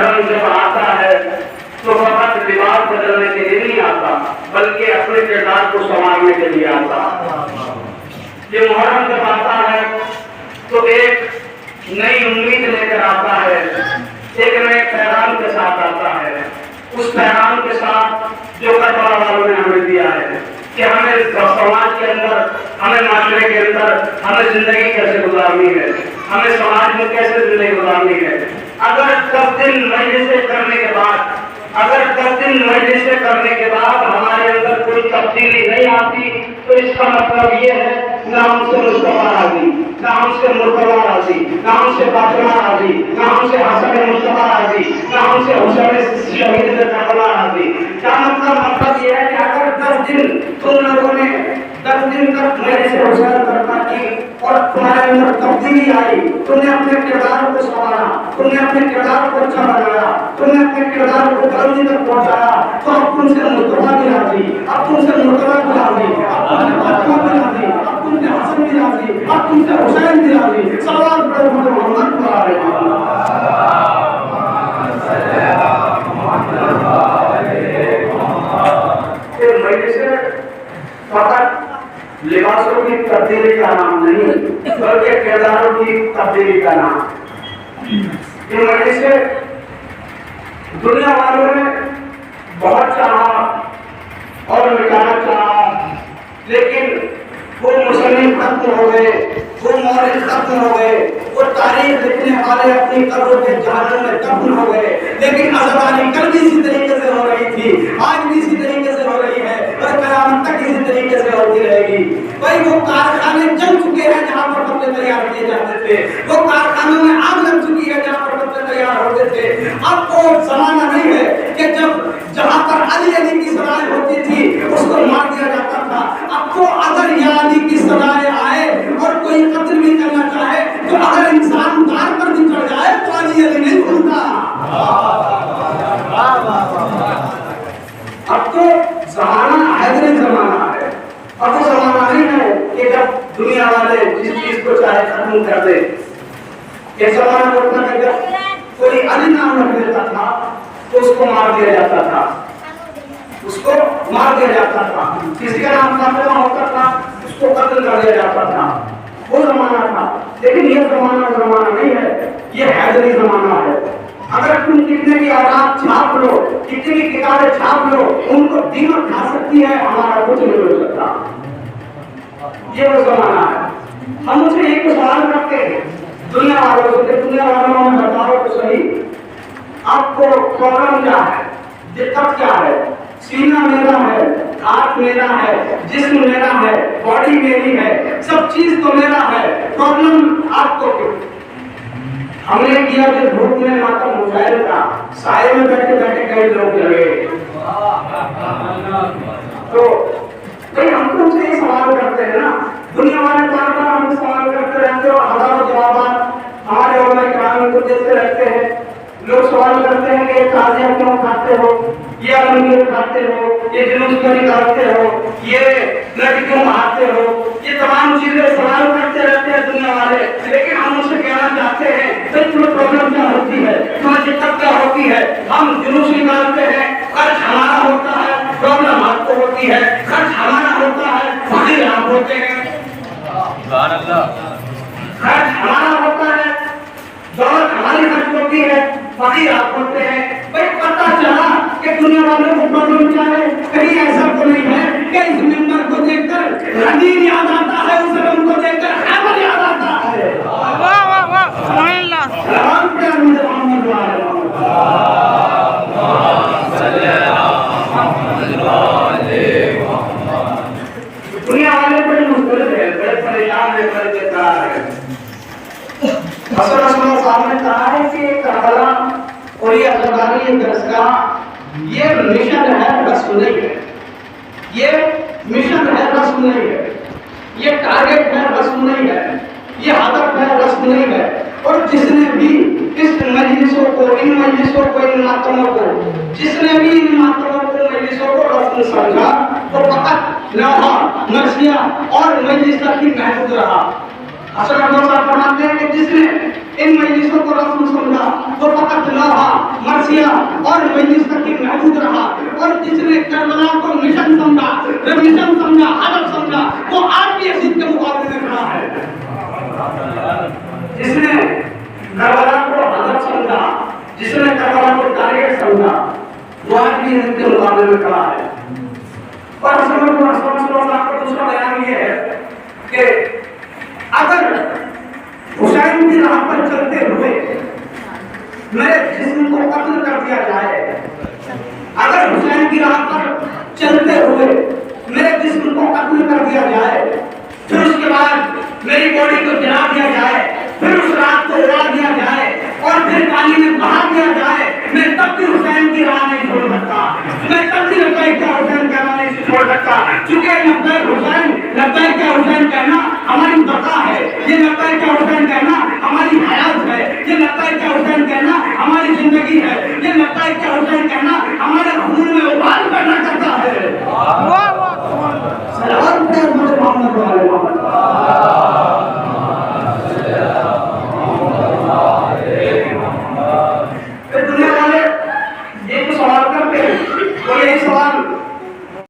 محرم جب آتا ہے تو فقط لباس بدلنے کے لیے نہیں آتا بلکہ اپنے کردار کو سنوارنے کے لیے آتا۔ یہ محرم جب آتا ہے تو ایک نئی امید لے کر آتا ہے، ایک نئے پیغام کے ساتھ آتا ہے، اس پیغام کے ساتھ جو کربلا والوں نے ہمیں دیا ہے کہ ہمیں سماج کے اندر، ہمیں معاشرے کے اندر ہمیں زندگی کیسے گزارنی ہے، ہمیں سماج میں کیسے زندگی گزارنی ہے۔ اگر 10 دن مجلسیں کرنے کے بعد ہمارے اندر کوئی تبدیلی نہیں آتی تو اس کا مطلب یہ ہے نہ ہم سے مصطفیٰ راضی، نہ ہم سے مرتضیٰ راضی، نہ ہم سے فاطمہ راضی، نہ ہم سے حسن مصطفیٰ راضی، نہ ہم سے حسین شہید کربلا راضی۔ کیا مطلب یہ ہے کہ اگر 10 دن تم لوگوں نے 10 دن تک میرے سے حسین کربلا کی اور تمہارے اندر تبدیلی آئی، تم نے اپنے کردار کو سنبھالا، تم نے اپنے کردار کو اچھا بنایا، تم نے اپنے کردار کو بلندی تک پہنچایا، تو اب تم سے مصطفیٰ بھی راضی، اب تم سے مرتضیٰ بھی راضی، اب تم سے فاطمہ بھی راضی، اب تم سے حسن بھی راضی، اب تم سے حسین بھی راضی۔ سوال پڑھو محمد کو آ رہے فقط لباسوں کی تبدیلی کا نام نہیں بلکہ کرداروں کی تبدیلی کا نام۔ یہ مجلس دنیا والوں نے بہت چاہا اور مٹانا چاہا، لیکن وہ مصنف ختم ہو گئے، وہ مورخ ختم ہو گئے، وہ تاریخ لکھنے والے اپنی قبروں کے جہنم میں دفن ہو گئے، لیکن آزادی کل بھی اسی طریقے سے ہو رہی تھی، آج بھی اسی طریقے سے ہو رہی ہے اور قیامت تک اسی طریقے سے ہوتی رہے گی۔ بھائی وہ کارخانے جل چکے ہیں جہاں پر فتوے تیار کیے جاتے تھے، وہ کارخانوں میں آگ لگ چکی ہے جہاں پر فتوے تیار ہوتے تھے۔ اب وہ زمانہ نہیں ہے کہ جہاں پر علی کی سزائیں ہوتی تھی اس کو مار دیا جاتا تھا۔ اب تو اگر یا علی کی سزائیں آئے اور کوئی قتل بھی کرنا چاہے تو اگر انسان دار پر بھی چڑھ جائے تو علی نہیں بھولتا۔ اب تو زمانہ حیدری زمانہ ہے، اب وہ زمانہ نہیں ہے کہ جب دنیا والے جس چیز کو چاہے ختم کر دے۔ یہ زمانہ ہوتا ہے جب کوئی علی نام رکھ دیتا تھا تو اس کو مار دیا جاتا تھا، اس کو مار دیا جاتا تھا، کسی کا نام فاطمہ ہوتا تھا اس کو قتل کر دیا جاتا تھا، وہ زمانہ تھا۔ لیکن یہ زمانہ نہیں ہے، یہ حیدری زمانہ ہے۔ اگر تم کتنے بھی آرات چھاپ لو، کتنی بھی کتابیں چھاپ لو، ان کو دیمک کھا سکتی ہے، ہمارا کچھ نہیں ہو سکتا۔ یہ وہ زمانہ ہے۔ ہم اسے ایک سوال کرتے ہیں دنیا والوں سے، دنیا والوں میں بتاؤ تو صحیح آپ کو پرابلم کیا ہے، دقت کیا ہے؟ سینہ میرا ہے، ہاتھ میرا ہے، جسم میرا ہے، باڈی میری ہے، سب چیز تو میرا ہے، پرابلم آپ کو کیوں؟ ہم نے کیا جو دھوپ میں ماتم مجاہد کا سائے میں بیٹھے بیٹھے کئی لوگ لگے۔ تو ہم تو سے یہ سوال کرتے ہیں نا، دنیا والے بار بار ہم سے سوال کرتے رہتے ہو، ہزاروں جوابات ہمارے علماء کرام کو دیتے رہتے ہیں۔ لوگ سوال کرتے ہیں کہ یہ تازیہ کیوں کھاتے ہو، یہ علم کھاتے ہو، یہ جلوس کیوں نکالتے ہو، یہ بلڈ کیوں بہاتے ہو، یہ تمام چیزیں سوال کرتے رہتے ہیں دنیا والے۔ لیکن ہم ان سے کہنا چاہتے ہیں کہ تمہیں پرابلم کیا ہوتی ہے، تمہیں دقت کیا ہوتی ہے؟ ہم جلوس نکالتے ہیں، خرچ ہمارا ہوتا ہے، پرابلم آپ کو ہوتی ہے، خرچ ہمارا ہوتا ہے، فقیر آپ ہوتے ہیں۔ خرچ ہمارا ہوتا ہے، دولت ہماری خرچ ہوتی ہے، فقیر آپ ہوتے ہیں۔ بھائی پتہ چلا کہ دنیا والوں کو پرابلم کیا ہے؟ کہیں ایسا تو نہیں ہے کہ اس ممبر کو دیکھ کر غدیر یاد آتا ہے، اس رنگ کو دیکھ کر خیبر یاد آتا ہے۔ واہ واہ واہ سبحان اللہ۔ سلام پہ مجھے محمد وعلیہ دنیا والے بڑے مختلف ہیں، بڑے پریشان ہیں، بڑے بیکار ہیں۔ حسن رسول صاحب نے کہا ہے کہ کربلا اور یہ ازداری درسگاہ یہ مشن ہے، رسم نہیں ہے۔ یہ مشن ہے، رسم نہیں ہے۔ یہ ٹارگٹ ہے، رسم نہیں ہے۔ یہ ہدف ہے، رسم نہیں ہے۔ اور جس نے بھی اس مجلسوں کو، ان مجلسوں کو، ان ماتموں کو، جس نے بھی ان ماتموں کو، مجلسوں کو رسم سمجھا وہ فقط لوحہ مرثیہ اور مجلس تک ہی محدود رہا۔ حسن رسول صاحب فرماتے ہیں کہ جس نے ان مجلسوں کو رسم سمجھا وہ فقط لوحہ عباسیہ اور مجلس تک موجود رہا، اور جس نے کربلا کو مشن سمجھا، ریولیوشن سمجھا، ہدف سمجھا، وہ آج بھی یزید کے مقابلے میں کھڑا ہے۔ جس نے کربلا کو ہدف سمجھا، جس نے کربلا کو ٹارگیٹ سمجھا، وہ آج بھی یزید کے مقابلے میں کھڑا ہے۔ اور آپ کو دوسرا بیان یہ ہے کہ اگر حسین کی راہ پر چلتے ہوئے میرے جسم کو قتل کر دیا جائے، اگر حسین کی راہ پر چلتے ہوئے میرے جسم کو قتل کر دیا جائے، پھر اس کے بعد میری باڈی کو جلا دیا جائے، پھر اس رات کو اڑا دیا جائے اور پھر پانی میں بہا دیا جائے، میں تب بھی حسین کی راہ نہیں چھوڑ سکتا، میں تب بھی لبیک یا حسین کہنا نہیں چھوڑ سکتا، کیونکہ لبیک یا حسین کہنا ہماری بقا ہے، یہ لبیک یا حسین کہنا ہماری حیات ہے، یہ لبیک یا حسین کہنا ہماری زندگی ہے، یہ لبیک یا حسین کہنا ہمارے